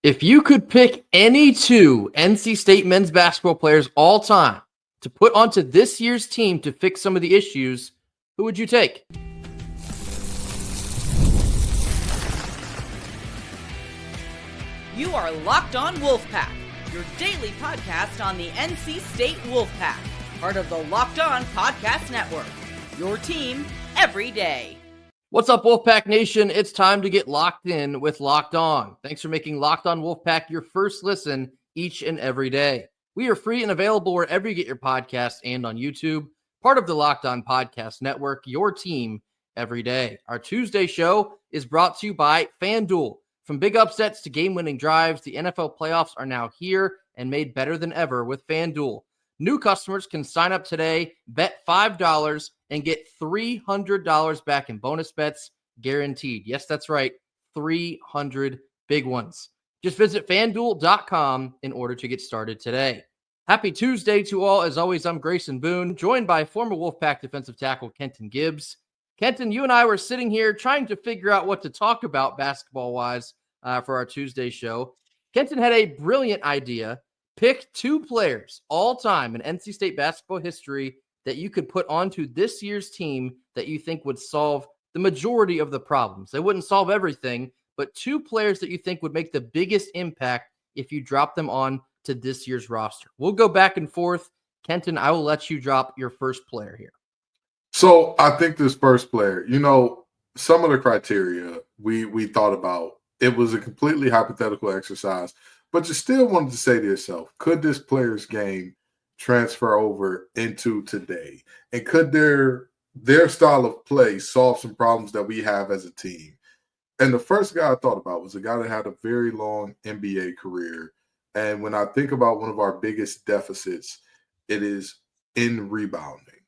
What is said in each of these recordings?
If you could pick any two NC State men's basketball players all time to put onto this year's team to fix some of the issues, who would you take? You are Locked On Wolfpack, your daily podcast on the NC State Wolfpack, part of the Locked On Podcast Network, your team every day. What's up, Wolfpack Nation? It's time to get locked in with Locked On. Thanks for making Locked On Wolfpack your first listen each and every day. We are free and available wherever you get your podcasts and on YouTube, part of the Locked On Podcast Network, your team every day. Our Tuesday show is brought to you by FanDuel. From big upsets to game-winning drives, the NFL playoffs are now here and made better than ever with FanDuel. New customers can sign up today, bet $5, and get $300 back in bonus bets guaranteed. Yes, that's right, 300 big ones. Just visit FanDuel.com in order to get started today. Happy Tuesday to all. As always, I'm Grayson Boone, joined by former Wolfpack defensive tackle Kenton Gibbs. Kenton, you and I were sitting here trying to figure out what to talk about basketball-wise for our Tuesday show. Kenton had a brilliant idea. Pick two players all time in NC State basketball history that you could put onto this year's team that you think would solve the majority of the problems. They wouldn't solve everything, but two players that you think would make the biggest impact if you drop them on to this year's roster. We'll go back and forth. Kenton, I will let you drop your first player here. So I think this first player, some of the criteria we thought about, it was a completely hypothetical exercise, but you still wanted to say to yourself, could this player's game transfer over into today? And could their style of play solve some problems that we have as a team? And the first guy I thought about was a guy that had a very long NBA career. And when I think about one of our biggest deficits, it is in rebounding.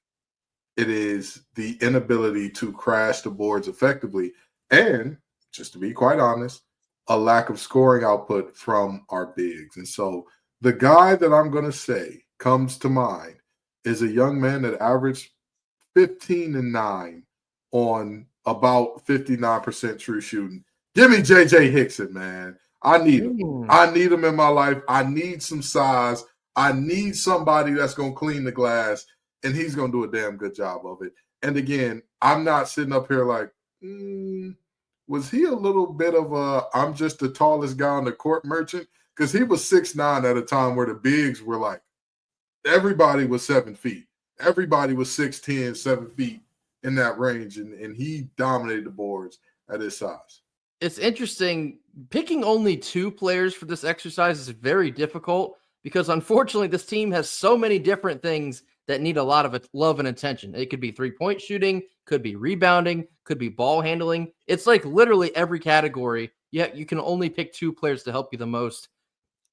It is the inability to crash the boards effectively. And just to be quite honest, a lack of scoring output from our bigs. And so the guy that I'm going to say comes to mind is a young man that averaged 15-9 on about 59% true shooting. Give me J.J. Hickson, man. I need him. I need him in my life. I need some size. I need somebody that's going to clean the glass, and he's going to do a damn good job of it. And again, I'm not sitting up here like, was he a little bit of a I'm just the tallest guy on the court merchant? Because he was 6'9" at a time where the bigs were like, everybody was 7 feet. Everybody was 6'10", 7 feet in that range, and he dominated the boards at his size. It's interesting. Picking only two players for this exercise is very difficult because, unfortunately, this team has so many different things that need a lot of love and attention. It could be three-point shooting, could be rebounding, could be ball handling. It's like literally every category. You can only pick two players to help you the most.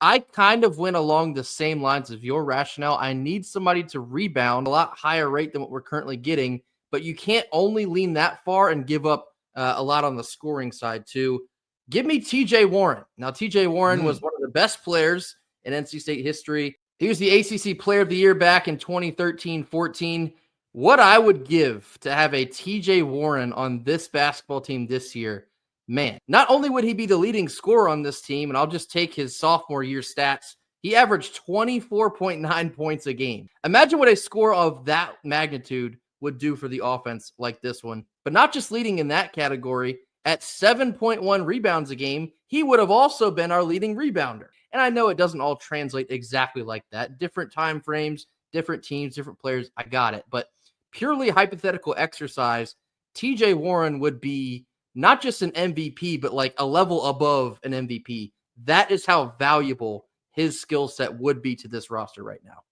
I kind of went along the same lines of your rationale. I need somebody to rebound a lot higher rate than what we're currently getting, but you can't only lean that far and give up a lot on the scoring side too. Give me TJ Warren. Now, TJ Warren was one of the best players in NC State history. He was the ACC Player of the Year back in 2013-14. What I would give to have a TJ Warren on this basketball team this year, man, not only would he be the leading scorer on this team, and I'll just take his sophomore year stats, he averaged 24.9 points a game. Imagine what a score of that magnitude would do for the offense like this one. But not just leading in that category, at 7.1 rebounds a game, he would have also been our leading rebounder. And I know it doesn't all translate exactly like that. Different time frames, different teams, different players. I got it. But purely hypothetical exercise, TJ Warren would be not just an MVP, but like a level above an MVP. That is how valuable his skill set would be to this roster right now.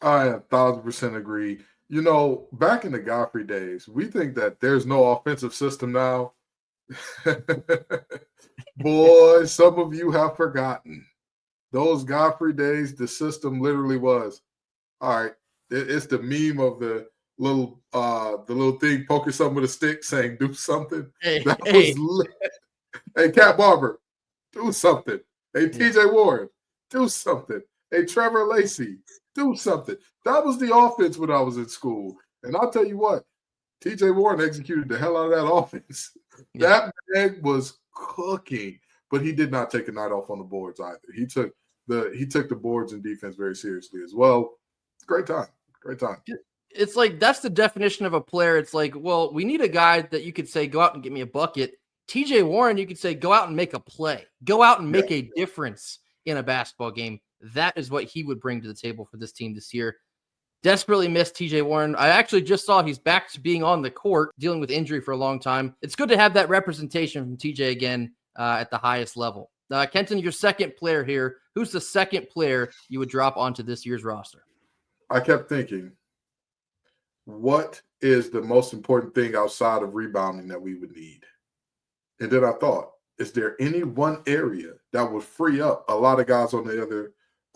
I 1,000% agree. Back in the Godfrey days, we think that there's no offensive system now. Boy, some of you have forgotten. Those Godfrey days, the system literally was, all right, it's the meme of the little thing poking something with a stick saying, do something. Hey, Cat Barber, do something. Hey, TJ Warren, do something. Hey, Trevor Lacey, do something. That was the offense when I was in school. And I'll tell you what, TJ Warren executed the hell out of that offense. Yeah. That man was cooking. but he did not take a night off on the boards either. He took the boards and defense very seriously as well. Great time. It's like that's the definition of a player. It's like, well, we need a guy that you could say, go out and get me a bucket. TJ Warren, you could say, go out and make a play. Go out and make a difference in a basketball game. That is what he would bring to the table for this team this year. Desperately missed TJ Warren. I actually just saw he's back to being on the court, dealing with injury for a long time. It's good to have that representation from TJ again at the highest level. Kenton, your second player here. Who's the second player you would drop onto this year's roster? I kept thinking, what is the most important thing outside of rebounding that we would need? And then I thought, is there any one area that would free up a lot of guys on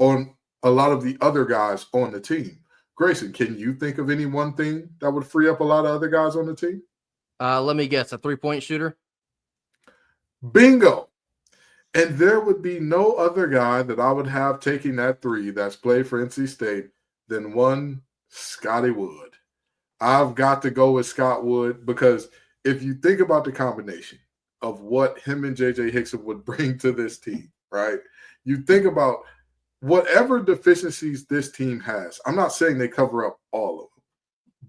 a lot of the other guys on the team? Grayson, can you think of any one thing that would free up a lot of other guys on the team? Let me guess, a three-point shooter? Bingo. And there would be no other guy that I would have taking that three that's played for NC State than one Scotty Wood. I've got to go with Scott Wood because if you think about the combination of what him and J.J. Hickson would bring to this team, right? You think about whatever deficiencies this team has. I'm not saying they cover up all of them,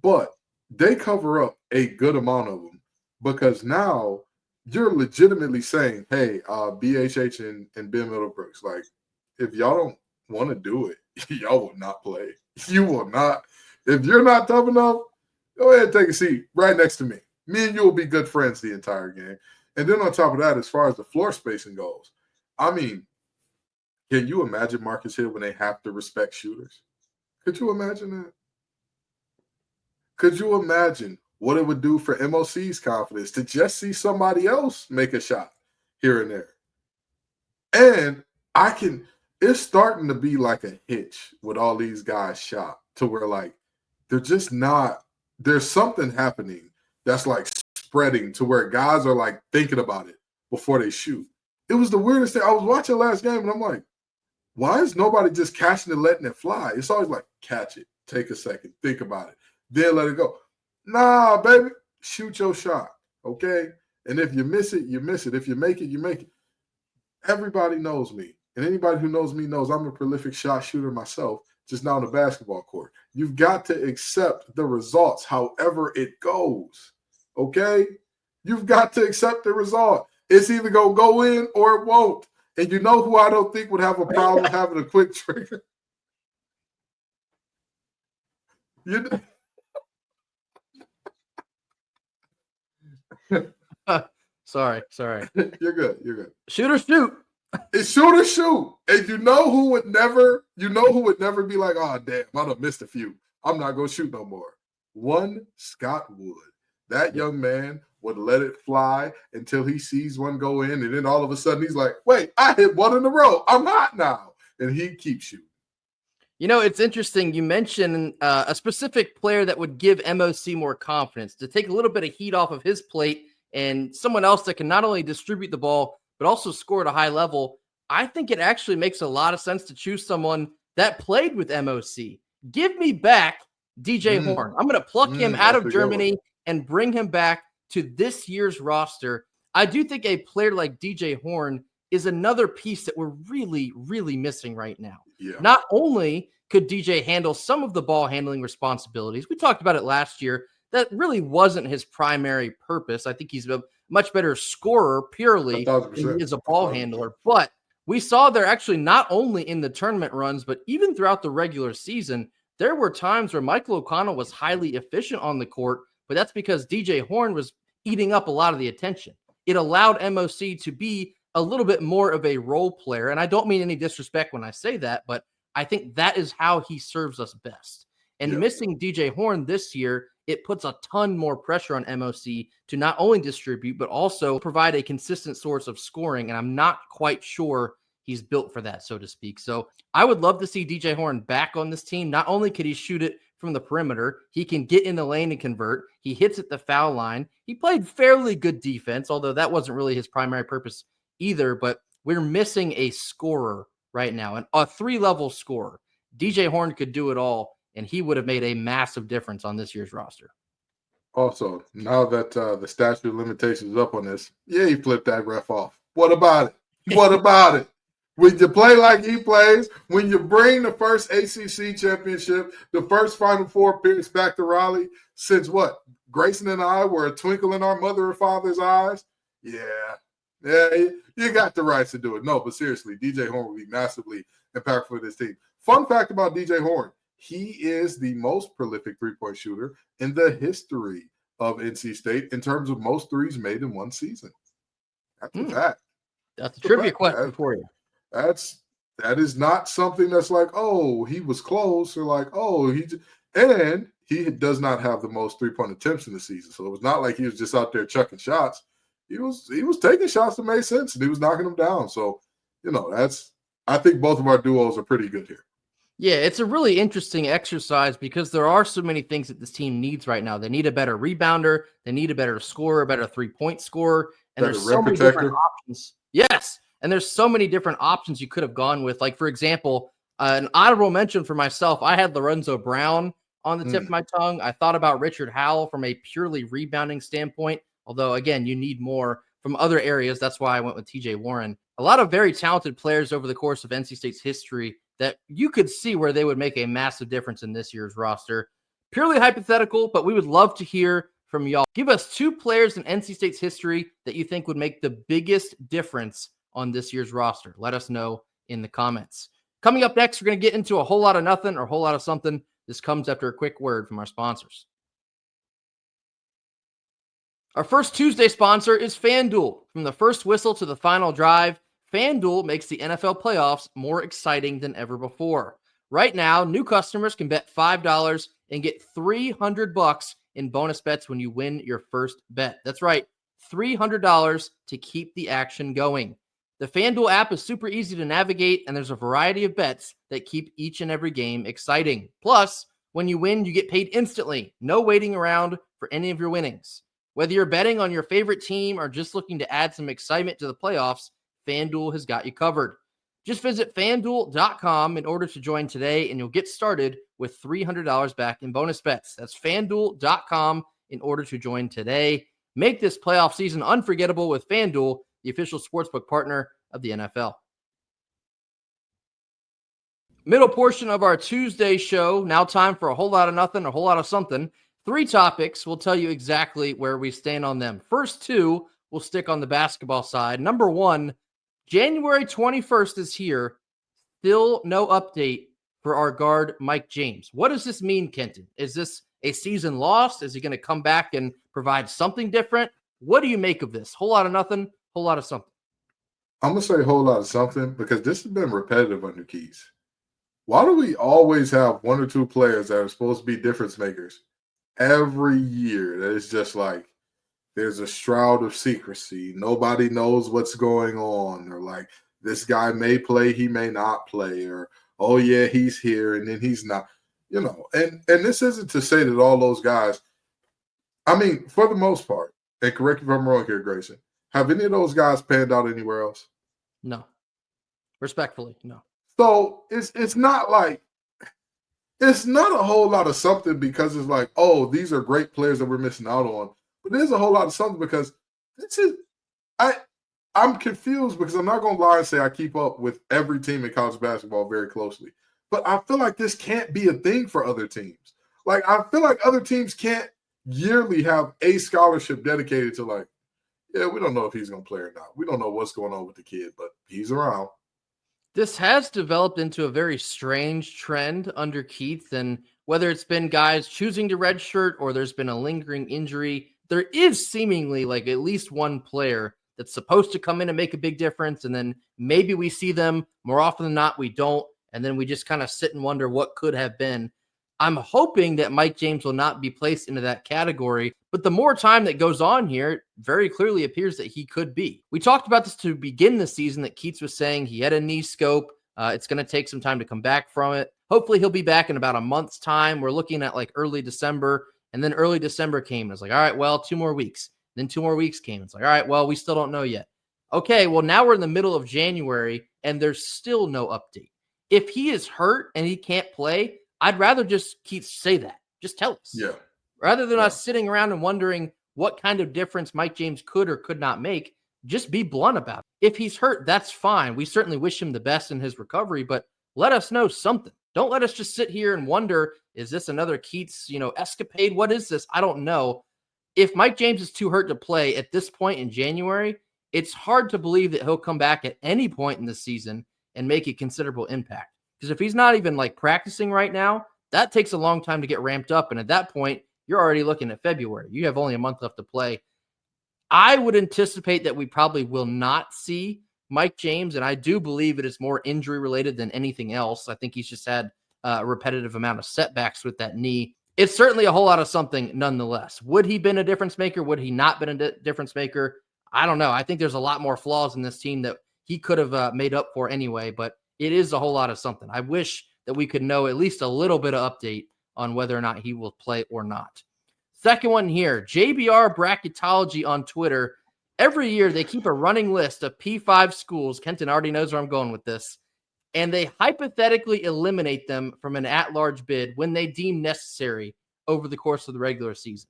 but they cover up a good amount of them because now you're legitimately saying, hey, BHH and Ben Middlebrooks, like, if y'all don't want to do it, y'all will not play. You will not. If you're not tough enough, go ahead and take a seat right next to me. Me and you will be good friends the entire game. And then on top of that, as far as the floor spacing goes, I mean, can you imagine Marcus Hill when they have to respect shooters? Could you imagine that? Could you imagine what it would do for MOC's confidence to just see somebody else make a shot here and there? And it's starting to be like a hitch with all these guys shot to where like they're just not, there's something happening that's like spreading to where guys are like thinking about it before they shoot. It was the weirdest thing. I was watching last game and I'm like, why is nobody just catching it, letting it fly? It's always like, catch it, take a second, think about it, then let it go. Nah, baby, shoot your shot, okay? And if you miss it, you miss it. If you make it, you make it. Everybody knows me. And anybody who knows me knows I'm a prolific shot shooter myself, just not on the basketball court. You've got to accept the results however it goes, okay? You've got to accept the result. It's either going to go in or it won't. And you know who I don't think would have a problem having a quick trigger? Sorry. You're good. Shoot or shoot. It's shoot or shoot. And you know who would never be like, oh, damn, I done missed a few. I'm not going to shoot no more. One Scott Wood. That young man would let it fly until he sees one go in. And then all of a sudden he's like, wait, I hit one in a row. I'm hot now. And he keeps shooting. You know, it's interesting. You mentioned a specific player that would give MOC more confidence to take a little bit of heat off of his plate and someone else that can not only distribute the ball, but also score at a high level. I think it actually makes a lot of sense to choose someone that played with MOC. Give me back DJ Horn. I'm going to pluck him out of Germany and bring him back to this year's roster. I do think a player like DJ Horn is another piece that we're really, really missing right now. Yeah. Not only could DJ handle some of the ball handling responsibilities, we talked about it last year, that really wasn't his primary purpose. I think he's a much better scorer purely than he is a ball handler. But we saw there actually not only in the tournament runs, but even throughout the regular season, there were times where Michael O'Connell was highly efficient on the court, but that's because DJ Horn was eating up a lot of the attention. It allowed MOC to be a little bit more of a role player. And I don't mean any disrespect when I say that, but I think that is how he serves us best. And missing DJ Horn this year, it puts a ton more pressure on MOC to not only distribute, but also provide a consistent source of scoring. And I'm not quite sure he's built for that, so to speak. So I would love to see DJ Horn back on this team. Not only could he shoot it from the perimeter, he can get in the lane and convert. He hits at the foul line. He played fairly good defense, although that wasn't really his primary purpose either. But we're missing a scorer right now, and a 3-level scorer. DJ Horn could do it all, and he would have made a massive difference on this year's roster. Also, now that the statute of limitations is up on this, he flipped that ref off. What about it? What about it? When you play like he plays, when you bring the first ACC championship, the first Final Four appearance back to Raleigh since what? Grayson and I were a twinkle in our mother and father's eyes. Yeah, you got the rights to do it. No, but seriously, DJ Horne will be massively impactful for this team. Fun fact about DJ Horne, he is the most prolific three-point shooter in the history of NC State in terms of most threes made in one season. That's a fact. That's a trivia question for you. That is not something that's like, oh, he was close, or like, oh, he does not have the most three-point attempts in the season. So it was not like he was just out there chucking shots. He was taking shots that made sense, and he was knocking them down. So, I think both of our duos are pretty good here. Yeah, it's a really interesting exercise because there are so many things that this team needs right now. They need a better rebounder, they need a better scorer, a better three-point scorer, and there's so many different options. Yes. And there's so many different options you could have gone with. Like, for example, an honorable mention for myself, I had Lorenzo Brown on the tip of my tongue. I thought about Richard Howell from a purely rebounding standpoint, although, again, you need more from other areas. That's why I went with TJ Warren. A lot of very talented players over the course of NC State's history that you could see where they would make a massive difference in this year's roster. Purely hypothetical, but we would love to hear from y'all. Give us 2 players in NC State's history that you think would make the biggest difference on this year's roster. Let us know in the comments. Coming up next, we're going to get into a whole lot of nothing or a whole lot of something. This comes after a quick word from our sponsors. Our first Tuesday sponsor is FanDuel. From the first whistle to the final drive, FanDuel makes the NFL playoffs more exciting than ever before. Right now, new customers can bet $5 and get $300 in bonus bets when you win your first bet. That's right, $300 to keep the action going. The FanDuel app is super easy to navigate, and there's a variety of bets that keep each and every game exciting. Plus, when you win, you get paid instantly. No waiting around for any of your winnings. Whether you're betting on your favorite team or just looking to add some excitement to the playoffs, FanDuel has got you covered. Just visit FanDuel.com in order to join today, and you'll get started with $300 back in bonus bets. That's FanDuel.com in order to join today. Make this playoff season unforgettable with FanDuel, the official sportsbook partner of the NFL. Middle portion of our Tuesday show. Now time for a whole lot of nothing, a whole lot of something. 3 topics. We'll tell you exactly where we stand on them. First 2, we'll stick on the basketball side. Number 1, January 21st is here. Still no update for our guard, Mike James. What does this mean, Kenton? Is this a season lost? Is he going to come back and provide something different? What do you make of this? Whole lot of nothing, whole lot of something. I'm going to say a whole lot of something because this has been repetitive under Keatts. Why do we always have 1 or 2 players that are supposed to be difference makers every year? That is just like there's a shroud of secrecy. Nobody knows what's going on. Or like this guy may play, he may not play. Or, oh, yeah, he's here and then he's not. And this isn't to say that all those guys, I mean, for the most part, and correct me if I'm wrong here, Grayson, have any of those guys panned out anywhere else? No. Respectfully, no. So it's not like it's not a whole lot of something because it's like, oh, these are great players that we're missing out on. But there's a whole lot of something because I'm confused because I'm not going to lie and say I keep up with every team in college basketball very closely. But I feel like this can't be a thing for other teams. Like, I feel like other teams can't yearly have a scholarship dedicated to like, yeah, we don't know if he's going to play or not. We don't know what's going on with the kid, but he's around. This has developed into a very strange trend under Keatts, and whether it's been guys choosing to redshirt or there's been a lingering injury, there is seemingly like at least one player that's supposed to come in and make a big difference, and then maybe we see them. More often than not, we don't, and then we just kind of sit and wonder what could have been. I'm hoping that Mike James will not be placed into that category, but the more time that goes on here, it very clearly appears that he could be. We talked about this to begin the season, that Keatts was saying he had a knee scope. It's going to take some time to come back from it. Hopefully he'll be back in about a month's time. We're looking at like early December, and then early December came. It's like, all right, well, 2 more weeks. Then 2 more weeks came. It's like, all right, well, we still don't know yet. Okay, well, now we're in the middle of January, and there's still no update. If he is hurt and he can't play, I'd rather just say that. Just tell us. Yeah. Rather than us sitting around and wondering what kind of difference Mike James could or could not make, just be blunt about it. If he's hurt, that's fine. We certainly wish him the best in his recovery, but let us know something. Don't let us just sit here and wonder, is this another Keatts, escapade? What is this? I don't know. If Mike James is too hurt to play at this point in January, it's hard to believe that he'll come back at any point in the season and make a considerable impact. Because if he's not even like practicing right now, that takes a long time to get ramped up. And at that point, you're already looking at February. You have only a month left to play. I would anticipate that we probably will not see Mike James, and I do believe it is more injury related than anything else. I think he's just had a repetitive amount of setbacks with that knee. It's certainly a whole lot of something nonetheless. Would he been a difference maker? Would he not been a difference maker? I don't know. I think there's a lot more flaws in this team that he could have made up for anyway, but it is a whole lot of something. I wish that we could know at least a little bit of update on whether or not he will play or not. Second one here, JBR Bracketology on Twitter. Every year they keep a running list of P5 schools. Kenton already knows where I'm going with this. And they hypothetically eliminate them from an at-large bid when they deem necessary over the course of the regular season.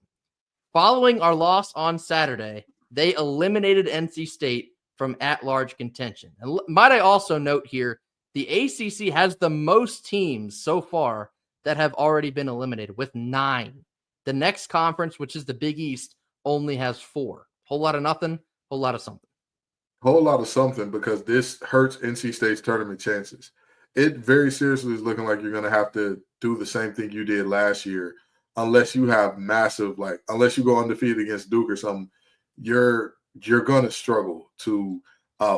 Following our loss on Saturday, they eliminated NC State from at-large contention. And might I also note here, the ACC has the most teams so far that have already been eliminated, with 9. The next conference, which is the Big East, only has 4. Whole lot of nothing, whole lot of something. Whole lot of something, because this hurts NC State's tournament chances. It very seriously is looking like you're going to have to do the same thing you did last year, unless you have massive, unless you go undefeated against Duke or something, you're going to struggle to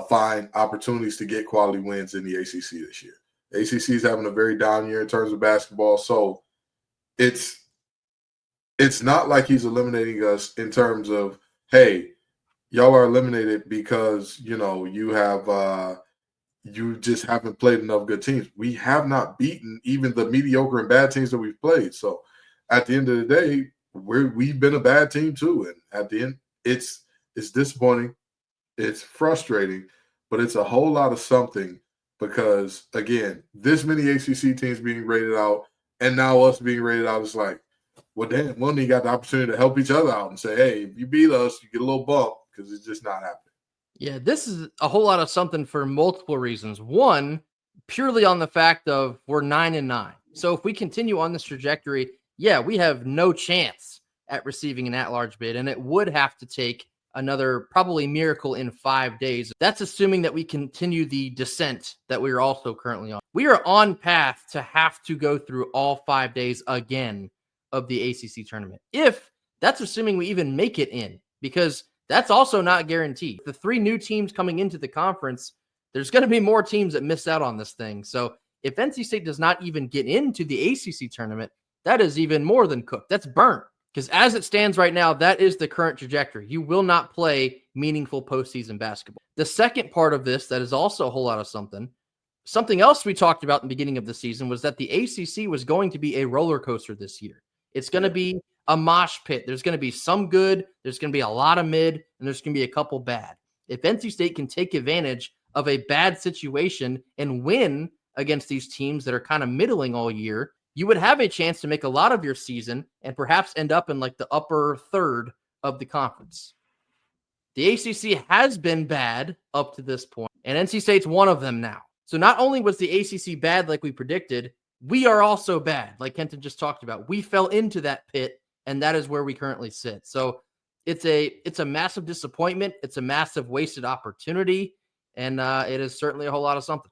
find opportunities to get quality wins in the ACC this year. The ACC is having a very down year in terms of basketball, so it's not like he's eliminating us in terms of, hey, y'all are eliminated because, you have you just haven't played enough good teams. We have not beaten even the mediocre and bad teams that we've played. So at the end of the day, we've been a bad team too. And at the end, it's disappointing. It's frustrating, but it's a whole lot of something because, again, this many ACC teams being rated out and now us being rated out is like, well, damn, one, you got the opportunity to help each other out and say, hey, if you beat us, you get a little bump, because it's just not happening. Yeah, this is a whole lot of something for multiple reasons. One, purely on the fact of we're 9-9. So if we continue on this trajectory, yeah, we have no chance at receiving an at-large bid, and it would have to take another probably miracle in 5 days. That's assuming that we continue the descent that we are also currently on. We are on path to have to go through all 5 days again of the ACC tournament. If that's assuming we even make it in, because that's also not guaranteed. The 3 new teams coming into the conference, there's going to be more teams that miss out on this thing. So if NC State does not even get into the ACC tournament, that is even more than cooked. That's burnt. Because as it stands right now, that is the current trajectory. You will not play meaningful postseason basketball. The second part of this that is also a whole lot of something else we talked about in the beginning of the season was that the ACC was going to be a roller coaster this year. It's going to be a mosh pit. There's going to be some good, there's going to be a lot of mid, and there's going to be a couple bad. If NC State can take advantage of a bad situation and win against these teams that are kind of middling all year, you would have a chance to make a lot of your season and perhaps end up in like the upper third of the conference. The ACC has been bad up to this point, and NC State's one of them now. So not only was the ACC bad like we predicted, we are also bad, like Kenton just talked about. We fell into that pit, and that is where we currently sit. So it's a massive disappointment. It's a massive wasted opportunity, and it is certainly a whole lot of something.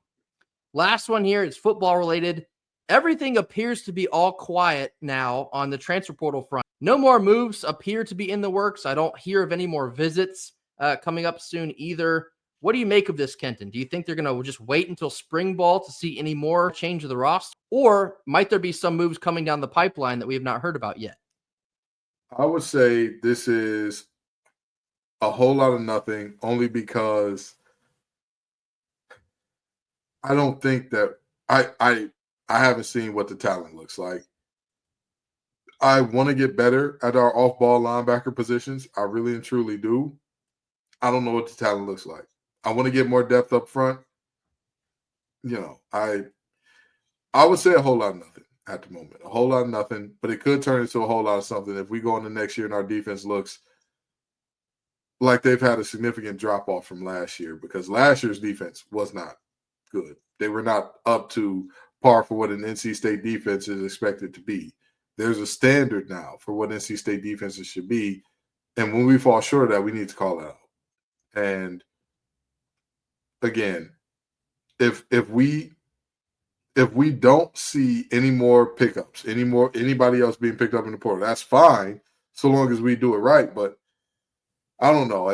Last one here is football related. Everything appears to be all quiet now on the transfer portal front. No more moves appear to be in the works. I don't hear of any more visits coming up soon either. What do you make of this, Kenton? Do you think they're going to just wait until spring ball to see any more change of the roster? Or might there be some moves coming down the pipeline that we have not heard about yet? I would say this is a whole lot of nothing, only because I don't think that I haven't seen what the talent looks like. I want to get better at our off-ball linebacker positions. I really and truly do. I don't know what the talent looks like. I want to get more depth up front. I would say a whole lot of nothing at the moment. A whole lot of nothing, but it could turn into a whole lot of something if we go into next year and our defense looks like they've had a significant drop off from last year, because last year's defense was not good. They were not up to par for what an NC State defense is expected to be. There's a standard now for what NC State defenses should be. And when we fall short of that, we need to call it out. And again, if we don't see any more pickups, anybody else being picked up in the portal, that's fine, so long as we do it right. But I don't know.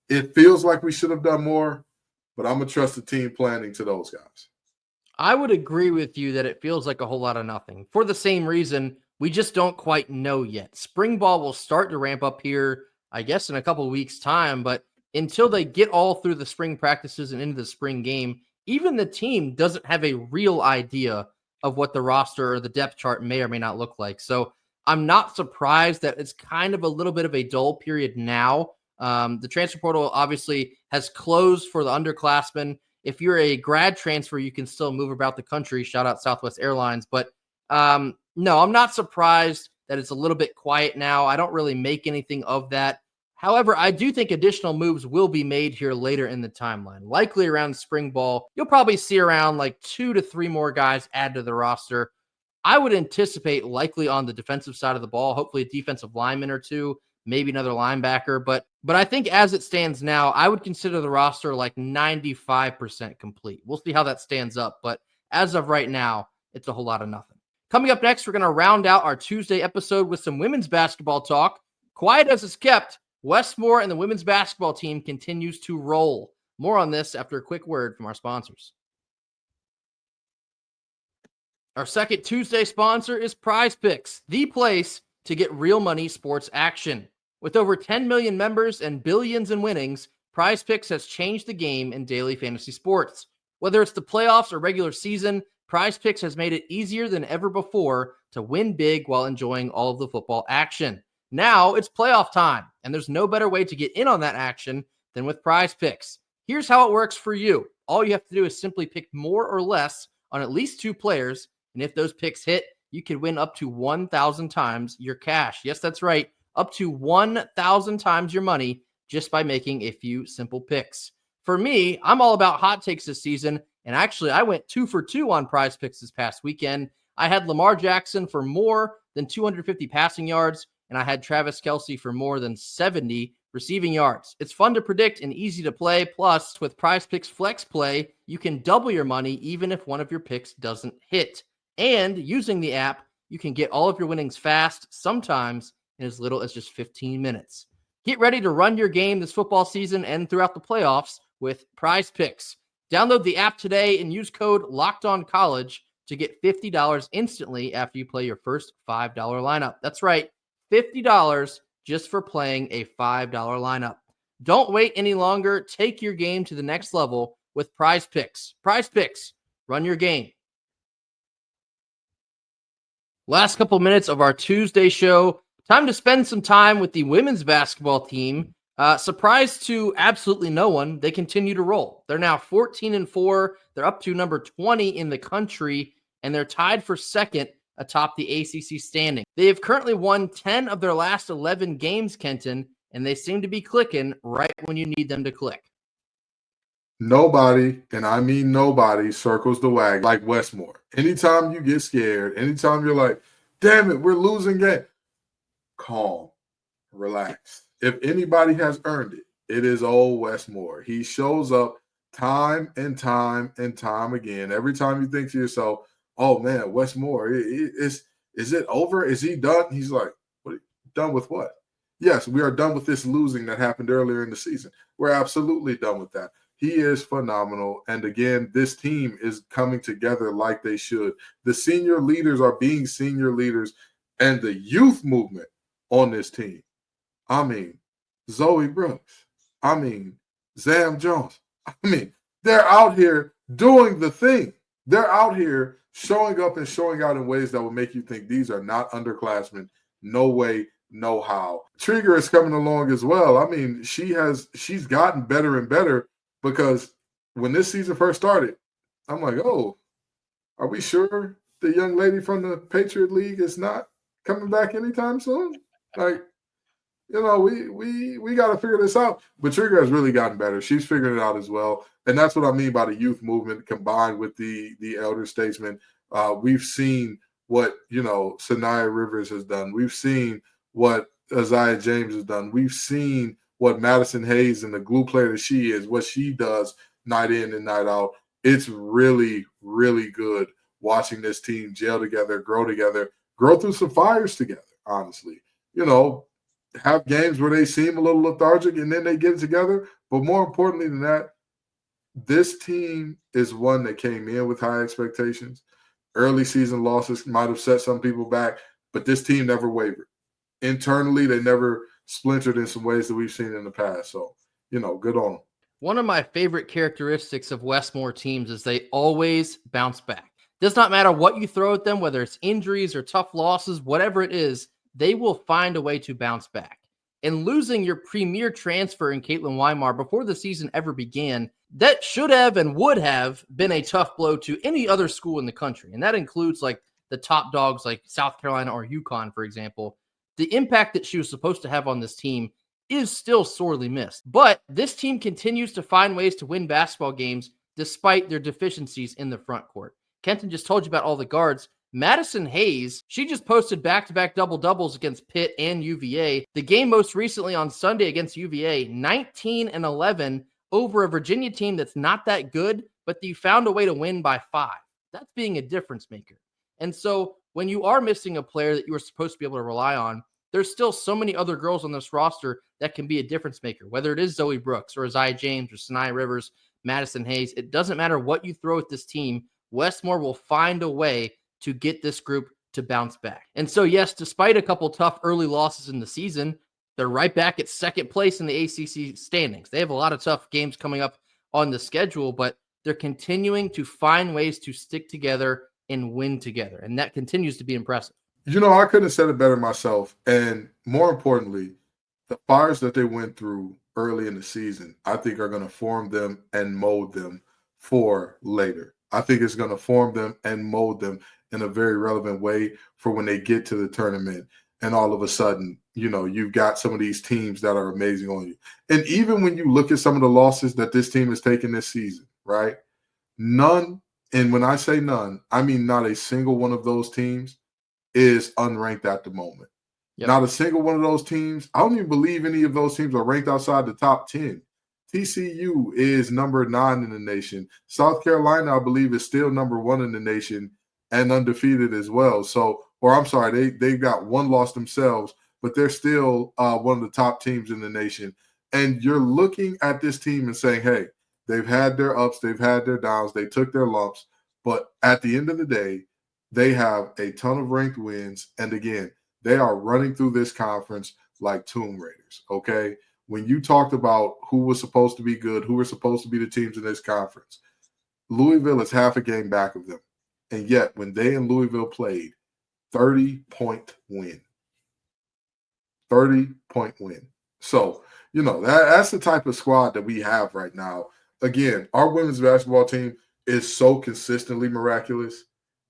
It feels like we should have done more, but I'm going to trust the team planning to those guys. I would agree with you that it feels like a whole lot of nothing. For the same reason, we just don't quite know yet. Spring ball will start to ramp up here, I guess, in a couple of weeks' time, but until they get all through the spring practices and into the spring game, even the team doesn't have a real idea of what the roster or the depth chart may or may not look like. So I'm not surprised that it's kind of a little bit of a dull period now. The transfer portal obviously has closed for the underclassmen. If you're a grad transfer, you can still move about the country. Shout out Southwest Airlines. But no, I'm not surprised that it's a little bit quiet now. I don't really make anything of that. However, I do think additional moves will be made here later in the timeline. Likely around spring ball, you'll probably see around like 2 to 3 more guys add to the roster. I would anticipate likely on the defensive side of the ball, hopefully a defensive lineman or two, maybe another linebacker. But I think as it stands now, I would consider the roster like 95% complete. We'll see how that stands up. But as of right now, it's a whole lot of nothing. Coming up next, we're going to round out our Tuesday episode with some women's basketball talk. Quiet as it's kept, Westmore and the women's basketball team continues to roll. More on this after a quick word from our sponsors. Our second Tuesday sponsor is Prizepicks, the place to get real money sports action. With over 10 million members and billions in winnings, Prizepicks has changed the game in daily fantasy sports. Whether it's the playoffs or regular season, Prizepicks has made it easier than ever before to win big while enjoying all of the football action. Now it's playoff time, and there's no better way to get in on that action than with Prizepicks. Here's how it works for you. All you have to do is simply pick more or less on at least 2 players, and if those picks hit, you could win up to 1,000 times your cash. Yes, that's right. Up to 1,000 times your money just by making a few simple picks. For me, I'm all about hot takes this season, and actually I went 2 for 2 on Prizepicks this past weekend. I had Lamar Jackson for more than 250 passing yards, and I had Travis Kelce for more than 70 receiving yards. It's fun to predict and easy to play. Plus, with Prizepicks Flex Play, you can double your money even if one of your picks doesn't hit. And using the app, you can get all of your winnings fast, sometimes in as little as just 15 minutes. Get ready to run your game this football season and throughout the playoffs with Prizepicks. Download the app today and use code LOCKEDONCollege to get $50 instantly after you play your first $5 lineup. That's right, $50 just for playing a $5 lineup. Don't wait any longer. Take your game to the next level with Prizepicks. Prizepicks, run your game. Last couple minutes of our Tuesday show. Time to spend some time with the women's basketball team. Surprise to absolutely no one, they continue to roll. They're now 14-4. They're up to number 20 in the country, and they're tied for second atop the ACC standing. They have currently won 10 of their last 11 games, Kenton, and they seem to be clicking right when you need them to click. Nobody, and I mean nobody, circles the wagon like Westmore. Anytime you get scared, anytime you're like, damn it, we're losing game, calm, relax. If anybody has earned it, it is old Westmore. He shows up time and time and time again. Every time you think to yourself, oh man, Westmore, is it over? Is he done? He's like, what? Done with what? Yes, we are done with this losing that happened earlier in the season. We're absolutely done with that. He is phenomenal. And again, this team is coming together like they should. The senior leaders are being senior leaders, and the youth movement on this team. I mean, Zoe Brooks. I mean, Zam Jones. I mean, they're out here doing the thing. They're out here showing up and showing out in ways that will make you think these are not underclassmen. No way, no how. Trigger is coming along as well. I mean, she's gotten better and better, because when this season first started, I'm like, oh, are we sure the young lady from the Patriot League is not coming back anytime soon? Like, we got to figure this out. But Trigger has really gotten better. She's figuring it out as well. And that's what I mean by the youth movement combined with the elder statesmen. We've seen what, Sanaya Rivers has done. We've seen what Isaiah James has done. We've seen what Madison Hayes and the glue player that she is, what she does night in and night out. It's really, really good watching this team gel together, grow through some fires together, honestly. Have games where they seem a little lethargic and then they get it together. But more importantly than that, this team is one that came in with high expectations. Early season losses might have set some people back, but this team never wavered. Internally, they never splintered in some ways that we've seen in the past. So, good on them. One of my favorite characteristics of Westmore teams is they always bounce back. Does not matter what you throw at them, whether it's injuries or tough losses, whatever it is, they will find a way to bounce back. And losing your premier transfer in Caitlin Weimar before the season ever began, that should have and would have been a tough blow to any other school in the country. And that includes like the top dogs like South Carolina or UConn, for example. The impact that she was supposed to have on this team is still sorely missed. But this team continues to find ways to win basketball games despite their deficiencies in the front court. Kenton just told you about all the guards. Madison Hayes, she just posted back-to-back double-doubles against Pitt and UVA. The game most recently on Sunday against UVA, 19 and 11 over a Virginia team that's not that good, but you found a way to win by 5. That's being a difference maker. And so when you are missing a player that you were supposed to be able to rely on, there's still so many other girls on this roster that can be a difference maker, whether it is Zoe Brooks or Isaiah James or Sanaya Rivers, Madison Hayes. It doesn't matter what you throw at this team. Westmore will find a way to get this group to bounce back. And so, yes, despite a couple tough early losses in the season, they're right back at second place in the ACC standings. They have a lot of tough games coming up on the schedule, but they're continuing to find ways to stick together and win together. And that continues to be impressive. I couldn't have said it better myself. And more importantly, the fires that they went through early in the season, I think are going to form them and mold them for later. I think it's going to form them and mold them in a very relevant way for when they get to the tournament. And all of a sudden, you've got some of these teams that are amazing on you. And even when you look at some of the losses that this team has taken this season, right? None, and when I say none, I mean not a single one of those teams is unranked at the moment. Yep. Not a single one of those teams. I don't even believe any of those teams are ranked outside the top 10. TCU is number 9 in the nation. South Carolina, I believe, is still number 1 in the nation and undefeated as well. So, or I'm sorry, they've got one loss themselves, but they're still one of the top teams in the nation. And you're looking at this team and saying, hey, they've had their ups, they've had their downs, they took their lumps, but at the end of the day, they have a ton of ranked wins. And again, they are running through this conference like Tomb Raiders, okay? When you talked about who was supposed to be good, who were supposed to be the teams in this conference, Louisville is half a game back of them. And yet, when they and Louisville played, 30-point win. 30-point win. So, that's the type of squad that we have right now. Again, our women's basketball team is so consistently miraculous.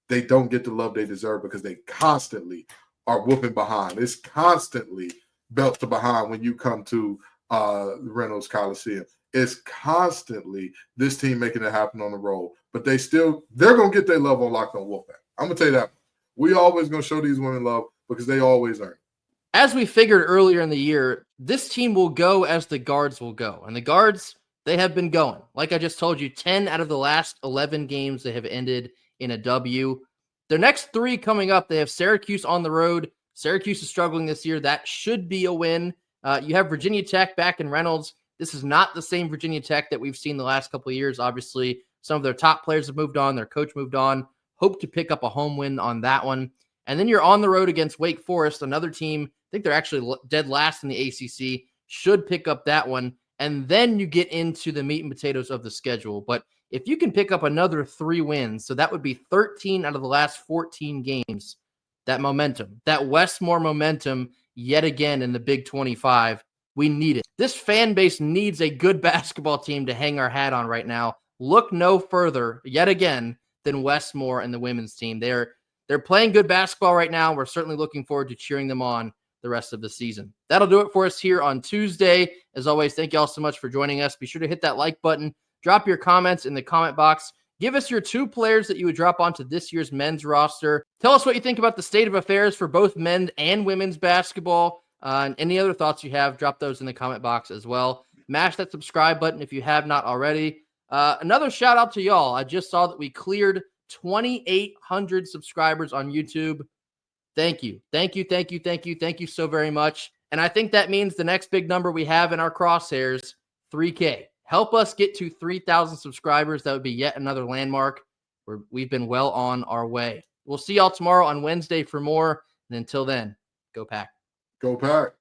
They don't get the love they deserve because they constantly are whooping behind. It's constantly belt to behind when you come to Reynolds Coliseum. It's constantly this team making it happen on the road. But they're going to get their love on Locked On Wolfpack. I'm going to tell you that. We always going to show these women love because they always earn. As we figured earlier in the year, this team will go as the guards will go. And the guards, they have been going. Like I just told you, 10 out of the last 11 games they have ended in a W. Their next 3 coming up, they have Syracuse on the road. Syracuse is struggling this year. That should be a win. You have Virginia Tech back in Reynolds. This is not the same Virginia Tech that we've seen the last couple of years. Obviously, some of their top players have moved on. Their coach moved on. Hope to pick up a home win on that one. And then you're on the road against Wake Forest, another team. I think they're actually dead last in the ACC. Should pick up that one. And then you get into the meat and potatoes of the schedule. But if you can pick up another 3 wins, so that would be 13 out of the last 14 games, that momentum, that Westmore momentum yet again in the Big 25, we need it. This fan base needs a good basketball team to hang our hat on right now. Look no further yet again than Westmore and the women's team. They're playing good basketball right now. We're certainly looking forward to cheering them on the rest of the season. That'll do it for us here on Tuesday. As always, thank you all so much for joining us. Be sure to hit that like button, drop your comments in the comment box. Give us your 2 players that you would drop onto this year's men's roster. Tell us what you think about the state of affairs for both men and women's basketball. And any other thoughts you have, drop those in the comment box as well. Mash that subscribe button if you have not already. Another shout out to y'all. I just saw that we cleared 2,800 subscribers on YouTube. Thank you. Thank you. Thank you. Thank you. Thank you so very much. And I think that means the next big number we have in our crosshairs, 3K. Help us get to 3,000 subscribers. That would be yet another landmark. We've been well on our way. We'll see y'all tomorrow on Wednesday for more. And until then, go Pack. Go Pack.